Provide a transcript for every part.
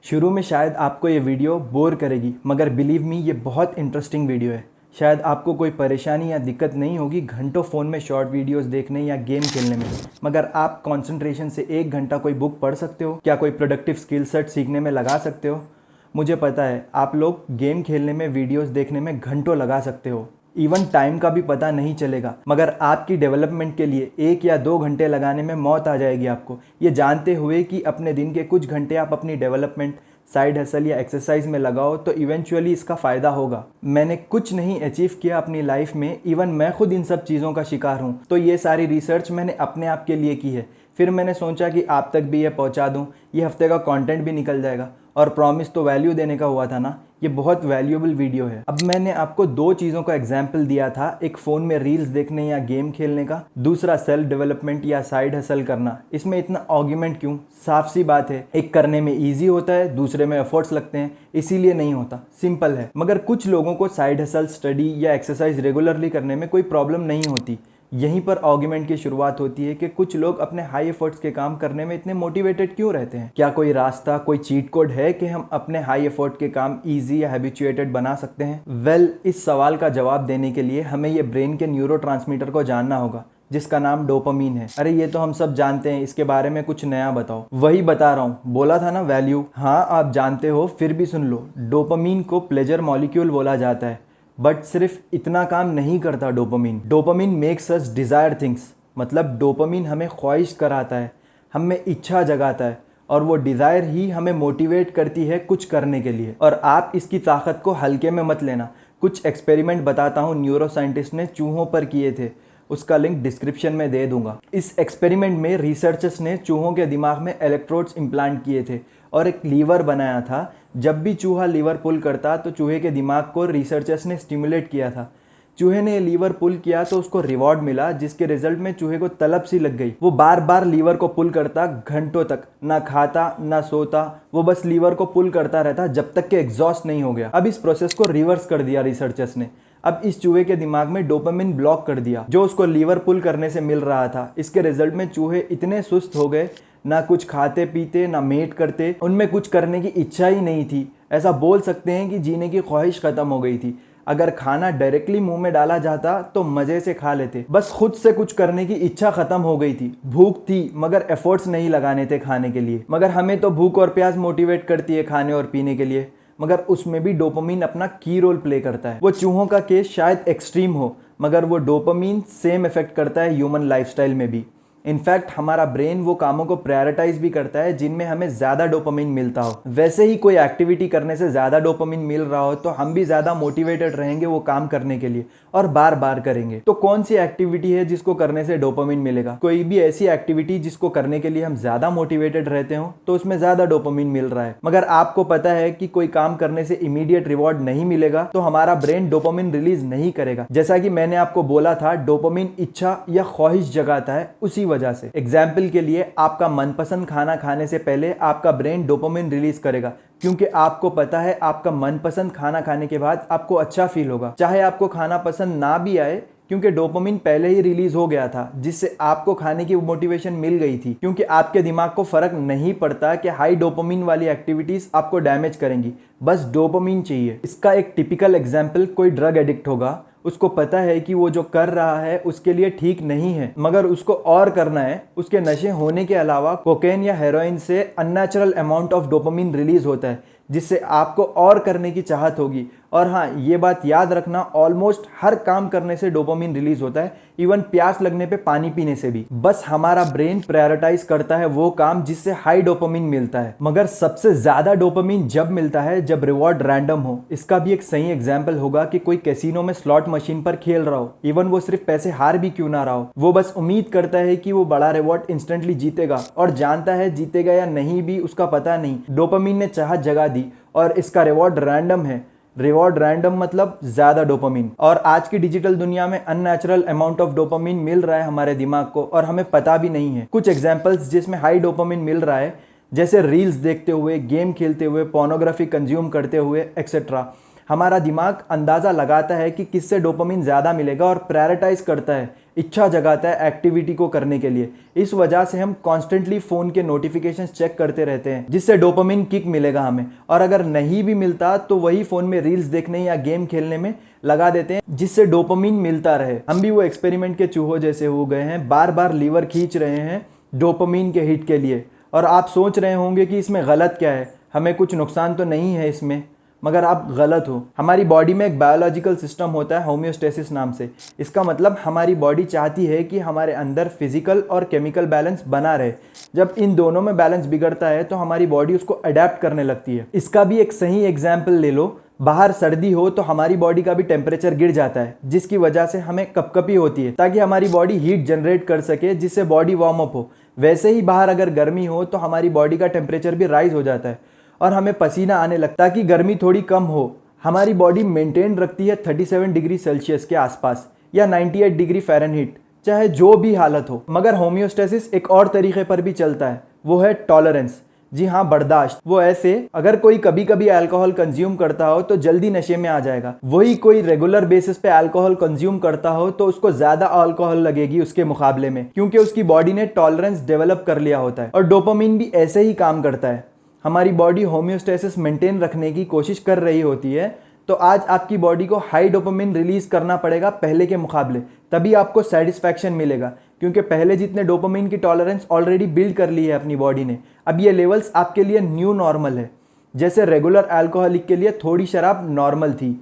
शुरू में शायद आपको ये वीडियो बोर करेगी, मगर बिलीव मी ये बहुत इंटरेस्टिंग वीडियो है। शायद आपको कोई परेशानी या दिक्कत नहीं होगी घंटों फ़ोन में शॉर्ट वीडियोस देखने या गेम खेलने में, मगर आप कंसंट्रेशन से 1 घंटा कोई बुक पढ़ सकते हो। क्या कोई प्रोडक्टिव स्किल सेट सीखने में लगा सकते हो? मुझे पता है आप लोग गेम खेलने में, वीडियोस देखने में घंटों लगा सकते हो, इवन टाइम का भी पता नहीं चलेगा, मगर आपकी डेवलपमेंट के लिए 1 या 2 घंटे लगाने में मौत आ जाएगी आपको, ये जानते हुए कि अपने दिन के कुछ घंटे आप अपनी डेवलपमेंट, साइड हसल या एक्सरसाइज में लगाओ तो इवेंचुअली इसका फ़ायदा होगा। मैंने कुछ नहीं अचीव किया अपनी लाइफ में, इवन मैं खुद इन सब चीज़ों का शिकार हूँ, तो ये सारी रिसर्च मैंने अपने आप के लिए की है। फिर मैंने सोचा कि आप तक भी ये पहुँचा दूँ, ये हफ्ते का कंटेंट भी निकल जाएगा, और प्रॉमिस तो वैल्यू देने का हुआ था ना। ये बहुत वैल्यूएबल वीडियो है। अब मैंने आपको 2 चीज़ों का एग्जाम्पल दिया था, एक फ़ोन में रील्स देखने या गेम खेलने का, दूसरा सेल्फ डेवलपमेंट या साइड हसल करना। इसमें इतना आर्ग्यूमेंट क्यों? साफ सी बात है, एक करने में ईजी होता है, दूसरे में एफर्ट्स लगते हैं, इसीलिए नहीं होता। सिंपल है। मगर कुछ लोगों को साइड हसल, स्टडी या एक्सरसाइज रेगुलरली करने में कोई प्रॉब्लम नहीं होती। यहीं पर आर्ग्यूमेंट की शुरुआत होती है कि कुछ लोग अपने हाई एफर्ट्स के काम करने में इतने मोटिवेटेड क्यों रहते हैं। क्या कोई रास्ता, कोई चीट कोड है कि हम अपने हाई एफर्ट के काम इजी या हैबिचुएटेड बना सकते हैं? वेल, इस सवाल का जवाब देने के लिए हमें ये ब्रेन के न्यूरोट्रांसमीटर को जानना होगा, जिसका नाम डोपामीन है। अरे ये तो हम सब जानते हैं, इसके बारे में कुछ नया बताओ। वही बता रहा हूँ, बोला था ना वैल्यू। हाँ आप जानते हो, फिर भी सुन लो। डोपामीन को प्लेजर मॉलिक्यूल बोला जाता है, बट सिर्फ इतना काम नहीं करता dopamine. Dopamine makes us desire things, मतलब डोपामीन हमें ख्वाहिश कराता है, हमें इच्छा जगाता है, और वो डिज़ायर ही हमें मोटिवेट करती है कुछ करने के लिए। और आप इसकी ताकत को हल्के में मत लेना। कुछ एक्सपेरिमेंट बताता हूँ, न्यूरो साइंटिस्ट ने चूहों पर किए थे, उसका लिंक डिस्क्रिप्शन में दे दूंगा। इस एक्सपेरिमेंट में रिसर्चर्स ने चूहों के दिमाग में इलेक्ट्रोड्स इम्प्लांट किए थे और एक लीवर बनाया था। जब भी चूहा लीवर पुल करता तो चूहे के दिमाग को रिसर्चर्स ने स्टिमुलेट किया था। चूहे ने लीवर पुल किया तो उसको रिवॉर्ड मिला, जिसके रिजल्ट में चूहे को तलब सी लग गई। वो बार बार लीवर को पुल करता, घंटों तक ना खाता ना सोता, वो बस लीवर को पुल करता रहता जब तक कि एग्जॉस्ट नहीं हो गया। अब इस प्रोसेस को रिवर्स कर दिया रिसर्चर्स ने। अब इस चूहे के दिमाग में डोपामिन ब्लॉक कर दिया, जो उसको लीवर पुल करने से मिल रहा था। इसके रिजल्ट में चूहे इतने सुस्त हो गए, ना कुछ खाते पीते ना मेट करते, उनमें कुछ करने की इच्छा ही नहीं थी। ऐसा बोल सकते हैं कि जीने की ख्वाहिश खत्म हो गई थी। अगर खाना डायरेक्टली मुंह में डाला जाता तो मजे से खा लेते, बस खुद से कुछ करने की इच्छा खत्म हो गई थी। भूख थी मगर एफर्ट्स नहीं लगाने थे खाने के लिए। मगर हमें तो भूख और प्यास मोटिवेट करती है खाने और पीने के लिए, मगर उसमें भी डोपामीन अपना की रोल प्ले करता है। वो चूहों का केस शायद एक्सट्रीम हो, मगर वो डोपामीन सेम इफेक्ट करता है ह्यूमन लाइफस्टाइल में भी। इनफैक्ट हमारा ब्रेन वो कामों को प्रायोरिटाइज भी करता है जिनमें हमें ज़्यादा डोपामिन मिलता हो। वैसे ही कोई एक्टिविटी करने से ज़्यादा डोपामिन मिल रहा हो तो हम भी ज़्यादा मोटिवेटेड रहेंगे वो काम करने के लिए, और बार बार करेंगे। तो कौन सी एक्टिविटी है जिसको करने से डोपामिन मिलेगा? कोई भी ऐसी एक्टिविटी जिसको करने के लिए हम ज़्यादा मोटिवेटेड रहते हो तो उसमें ज़्यादा डोपामिन मिल रहा है। मगर आपको पता है कि कोई काम करने से इमीडिएट रिवॉर्ड नहीं मिलेगा तो हमारा ब्रेन डोपामिन रिलीज नहीं करेगा। जैसा कि मैंने आपको बोला था, डोपामिन इच्छा या ख्वाहिश जगाता है उसी वजह से। एग्जाम्पल के लिए, आपका मनपसंद खाना खाने से पहले आपका ब्रेन डोपामिन रिलीज करेगा, क्योंकि आपको पता है आपका मनपसंद खाना खाने के बाद आपको अच्छा फील होगा, चाहे आपको खाना पसंद ना भी आए, क्योंकि डोपामिन पहले ही रिलीज हो गया था, जिससे आपको खाने की मोटिवेशन मिल गई थी। क्योंकि आपके दिमाग को फर्क नहीं पड़ता कि हाई डोपामिन वाली एक्टिविटीज आपको डैमेज करेंगी, बस डोपामिन चाहिए। इसका एक टिपिकल एग्जाम्पल, कोई ड्रग एडिक्ट होगा, उसको पता है कि वो जो कर रहा है उसके लिए ठीक नहीं है, मगर उसको और करना है। उसके नशे होने के अलावा कोकेन या हेरोइन से unnatural amount of dopamine release होता है, जिससे आपको और करने की चाहत होगी। और हाँ, ये बात याद रखना, ऑलमोस्ट हर काम करने से डोपामिन रिलीज होता है, इवन प्यास लगने पे पानी पीने से भी। बस हमारा ब्रेन प्रायोरिटाइज करता है वो काम जिससे हाई डोपामिन मिलता है। मगर सबसे ज्यादा डोपामिन जब मिलता है जब रिवॉर्ड रैंडम हो। इसका भी एक सही एग्जाम्पल होगा कि कोई कैसीनो में स्लॉट मशीन पर खेल रहा हो, इवन वो सिर्फ पैसे हार भी क्यों ना रहा हो, वो बस उम्मीद करता है कि वो बड़ा रिवॉर्ड इंस्टेंटली जीतेगा, और जानता है जीतेगा या नहीं भी उसका पता नहीं। डोपामिन ने चाहत जगा दी और इसका रिवॉर्ड रैंडम है। रिवॉर्ड रैंडम मतलब ज्यादा डोपामिन। और आज की डिजिटल दुनिया में अननेचुरल अमाउंट ऑफ डोपामिन मिल रहा है हमारे दिमाग को, और हमें पता भी नहीं है। कुछ एग्जांपल्स जिसमें हाई डोपामिन मिल रहा है, जैसे रील्स देखते हुए, गेम खेलते हुए, पोर्नोग्राफी कंज्यूम करते हुए एक्सेट्रा। हमारा दिमाग अंदाजा लगाता है कि किससे डोपामिन ज्यादा मिलेगा और प्रायोरिटाइज करता है इच्छा जगाता है एक्टिविटी को करने के लिए। इस वजह से हम कॉन्स्टेंटली फ़ोन के नोटिफिकेशंस चेक करते रहते हैं, जिससे डोपामिन किक मिलेगा हमें। और अगर नहीं भी मिलता तो वही फ़ोन में रील्स देखने या गेम खेलने में लगा देते हैं, जिससे डोपामिन मिलता रहे। हम भी वो एक्सपेरिमेंट के चूहों जैसे हो गए हैं, बार बार लीवर खींच रहे हैं डोपामिन के हिट के लिए। और आप सोच रहे होंगे कि इसमें गलत क्या है, हमें कुछ नुकसान तो नहीं है इसमें, मगर आप गलत हो। हमारी बॉडी में एक बायोलॉजिकल सिस्टम होता है होम्योस्टेसिस नाम से। इसका मतलब हमारी बॉडी चाहती है कि हमारे अंदर फिजिकल और केमिकल बैलेंस बना रहे। जब इन दोनों में बैलेंस बिगड़ता है तो हमारी बॉडी उसको अडेप्ट करने लगती है। इसका भी एक सही एग्जाम्पल ले लो, बाहर सर्दी हो तो हमारी बॉडी का भी टेम्परेचर गिर जाता है, जिसकी वजह से हमें कपकपी होती है, ताकि हमारी बॉडी हीट जनरेट कर सके, जिससे बॉडी वार्म अप हो। वैसे ही बाहर अगर गर्मी हो तो हमारी बॉडी का टेम्परेचर भी राइज हो जाता है और हमें पसीना आने लगता है, ताकि गर्मी थोड़ी कम हो। हमारी बॉडी मेंटेन रखती है 37 डिग्री सेल्सियस के आसपास या 98 डिग्री फ़ारेनहीट, चाहे जो भी हालत हो। मगर होम्योस्टेसिस एक और तरीके पर भी चलता है, वो है टॉलरेंस। जी हाँ, बर्दाश्त। वो ऐसे, अगर कोई कभी कभी अल्कोहल कंज्यूम करता हो तो जल्दी नशे में आ जाएगा। वही कोई रेगुलर बेसिस पे अल्कोहल कंज्यूम करता हो तो उसको ज्यादा अल्कोहल लगेगी उसके मुकाबले में, क्योंकि उसकी बॉडी ने टॉलरेंस डेवलप कर लिया होता है। और डोपामिन भी ऐसे ही काम करता है। हमारी बॉडी होम्योस्टेसिस मेंटेन रखने की कोशिश कर रही होती है, तो आज आपकी बॉडी को हाई डोपामिन रिलीज करना पड़ेगा पहले के मुकाबले, तभी आपको सेटिस्फैक्शन मिलेगा। क्योंकि पहले जितने डोपामिन की टॉलरेंस ऑलरेडी बिल्ड कर ली है अपनी बॉडी ने, अब ये लेवल्स आपके लिए न्यू नॉर्मल है। जैसे रेगुलर अल्कोहलिक के लिए थोड़ी शराब नॉर्मल थी,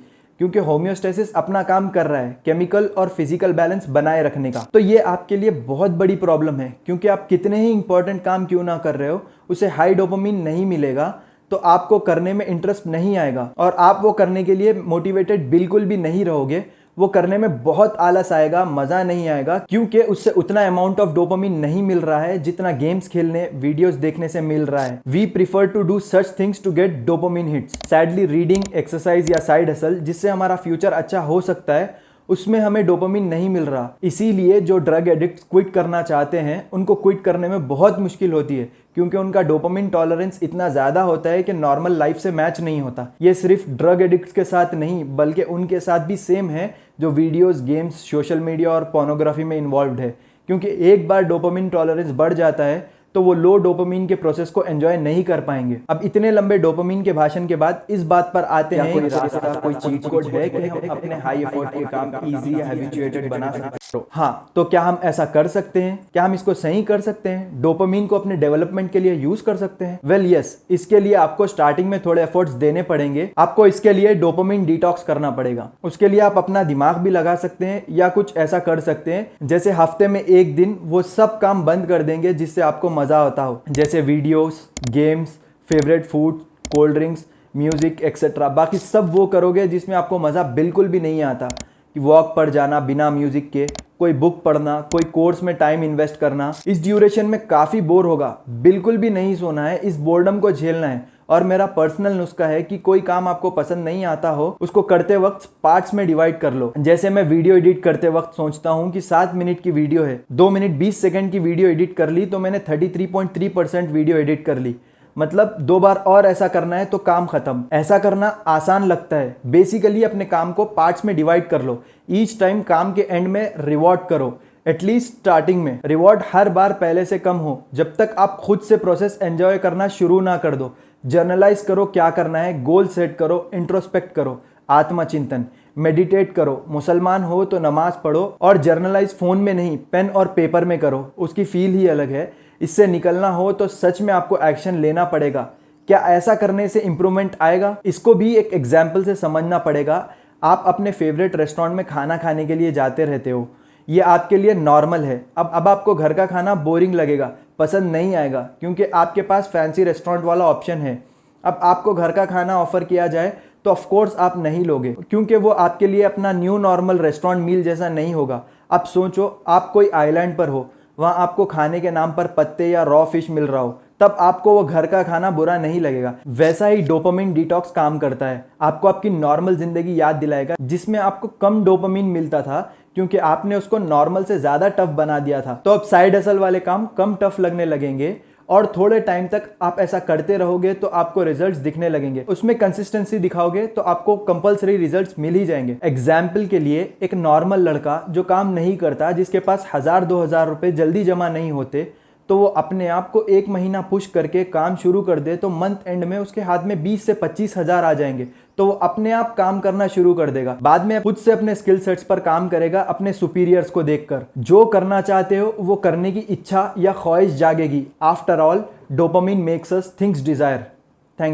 क्योंकि होम्योस्टेसिस अपना काम कर रहा है केमिकल और फिजिकल बैलेंस बनाए रखने का। तो ये आपके लिए बहुत बड़ी प्रॉब्लम है, क्योंकि आप कितने ही इंपॉर्टेंट काम क्यों ना कर रहे हो, उसे हाई डोपामिन नहीं मिलेगा तो आपको करने में इंटरेस्ट नहीं आएगा और आप वो करने के लिए मोटिवेटेड बिल्कुल भी नहीं रहोगे। वो करने में बहुत आलस आएगा, मजा नहीं आएगा, क्योंकि उससे उतना अमाउंट ऑफ डोपामिन नहीं मिल रहा है जितना गेम्स खेलने, वीडियोस देखने से मिल रहा है। We prefer to do such things to get dopamine hits. Sadly reading, exercise या साइड हसल, जिससे हमारा फ्यूचर अच्छा हो सकता है, उसमें हमें डोपामिन नहीं मिल रहा। इसीलिए जो ड्रग एडिक्ट्स क्विट करना चाहते हैं उनको क्विट करने में बहुत मुश्किल होती है, क्योंकि उनका डोपामिन टॉलरेंस इतना ज़्यादा होता है कि नॉर्मल लाइफ से मैच नहीं होता। ये सिर्फ ड्रग एडिक्ट्स के साथ नहीं, बल्कि उनके साथ भी सेम है जो वीडियोस, गेम्स, सोशल मीडिया और पोर्नोग्राफी में इन्वॉल्व है। क्योंकि एक बार डोपामिन टॉलरेंस बढ़ जाता है तो वो लो डोपामिन के प्रोसेस को एंजॉय नहीं कर पाएंगे। अब इतने लंबे डोपामिन के भाषण के बाद इस बात पर आते हैं, कोई रास्ता, कोई चीट कोड है कि हम अपने हाई एफर्ट के काम इजी या हैबिचुएटेड बना सकते हैं? हाँ, तो क्या हम ऐसा कर सकते हैं? क्या हम इसको सही कर सकते हैं? डोपामिन को अपने डेवलपमेंट के लिए यूज कर सकते हैं? वेल यस, इसके लिए आपको स्टार्टिंग में थोड़े एफर्ट्स देने पड़ेंगे। आपको इसके लिए डोपामिन डिटॉक्स करना पड़ेगा। उसके लिए आप अपना दिमाग भी लगा सकते हैं, या कुछ ऐसा कर सकते हैं जैसे हफ्ते में एक दिन वो सब काम बंद कर देंगे जिससे आपको मजा आता हो, जैसे videos, games, favourite food, cold drinks, music etcetera. बाकी सब वो करोगे जिसमें आपको मजा बिल्कुल भी नहीं आता, कि वॉक पर जाना बिना म्यूजिक के, कोई बुक पढ़ना, कोई कोर्स में टाइम इन्वेस्ट करना। इस ड्यूरेशन में काफी बोर होगा, बिल्कुल भी नहीं सोना है, इस बोर्डम को झेलना है। और मेरा पर्सनल नुस्खा है कि कोई काम आपको पसंद नहीं आता हो, उसको करते वक्त पार्ट्स में डिवाइड कर लो। जैसे मैं वीडियो एडिट करते वक्त सोचता हूँ कि 7 मिनट की वीडियो है, 2 मिनट 20 सेकंड की वीडियो एडिट कर ली, तो मैंने 33.3% वीडियो एडिट कर ली। मतलब 2 बार और ऐसा करना है तो काम खत्म। ऐसा करना आसान लगता है। बेसिकली अपने काम को पार्ट्स में डिवाइड कर लो। ईच टाइम काम के एंड में रिवॉर्ड करो, एटलीस्ट स्टार्टिंग में। रिवॉर्ड हर बार पहले से कम हो, जब तक आप खुद से प्रोसेस एंजॉय करना शुरू ना कर दो। जर्नलाइज करो क्या करना है, गोल सेट करो, इंट्रोस्पेक्ट करो, आत्मचिंतन, मेडिटेट करो, मुसलमान हो तो नमाज पढ़ो, और जर्नलाइज फोन में नहीं, पेन और पेपर में करो, उसकी फील ही अलग है। इससे निकलना हो तो सच में आपको एक्शन लेना पड़ेगा। क्या ऐसा करने से इंप्रूवमेंट आएगा? इसको भी एक एग्जाम्पल से समझना पड़ेगा। आप अपने फेवरेट रेस्टोरेंट में खाना खाने के लिए जाते रहते हो, ये आपके लिए नॉर्मल है। अब आपको घर का खाना बोरिंग लगेगा, पसंद नहीं आएगा, क्योंकि आपके पास फैंसी रेस्टोरेंट वाला ऑप्शन है। अब आपको घर का खाना ऑफर किया जाए तो ऑफ कोर्स आप नहीं लोगे, क्योंकि वो आपके लिए अपना न्यू नॉर्मल रेस्टोरेंट मील जैसा नहीं होगा। अब सोचो, आप कोई आइलैंड पर हो, वहाँ आपको खाने के नाम पर पत्ते या रॉ फिश मिल रहा हो, तब आपको वो घर का खाना बुरा नहीं लगेगा। वैसा ही डोपामिन डिटॉक्स काम करता है। आपको आपकी नॉर्मल जिंदगी याद दिलाएगा, जिसमें आपको कम डोपामिन मिलता था, क्योंकि आपने उसको नॉर्मल से ज्यादा टफ बना दिया था। तो अब साइड हसल वाले काम कम टफ लगने लगेंगे और थोड़े टाइम तक आप ऐसा करते रहोगे तो आपको रिजल्ट्स दिखने लगेंगे। उसमें कंसिस्टेंसी दिखाओगे तो आपको कंपलसरी रिजल्ट्स मिल ही जाएंगे। एग्जाम्पल के लिए एक नॉर्मल लड़का जो काम नहीं करता, जिसके पास 1000-2000 रुपए जल्दी जमा नहीं होते, तो वो अपने आप को 1 महीना पुश करके काम शुरू कर दे तो मंथ एंड में उसके हाथ में 20 से 25 हजार आ जाएंगे। तो वो अपने आप काम करना शुरू कर देगा। बाद में खुद से अपने स्किल सेट्स पर काम करेगा, अपने सुपीरियर्स को देखकर। जो करना चाहते हो वो करने की इच्छा या ख्वाहिश जागेगी। After all, dopamine makes us things Dzire.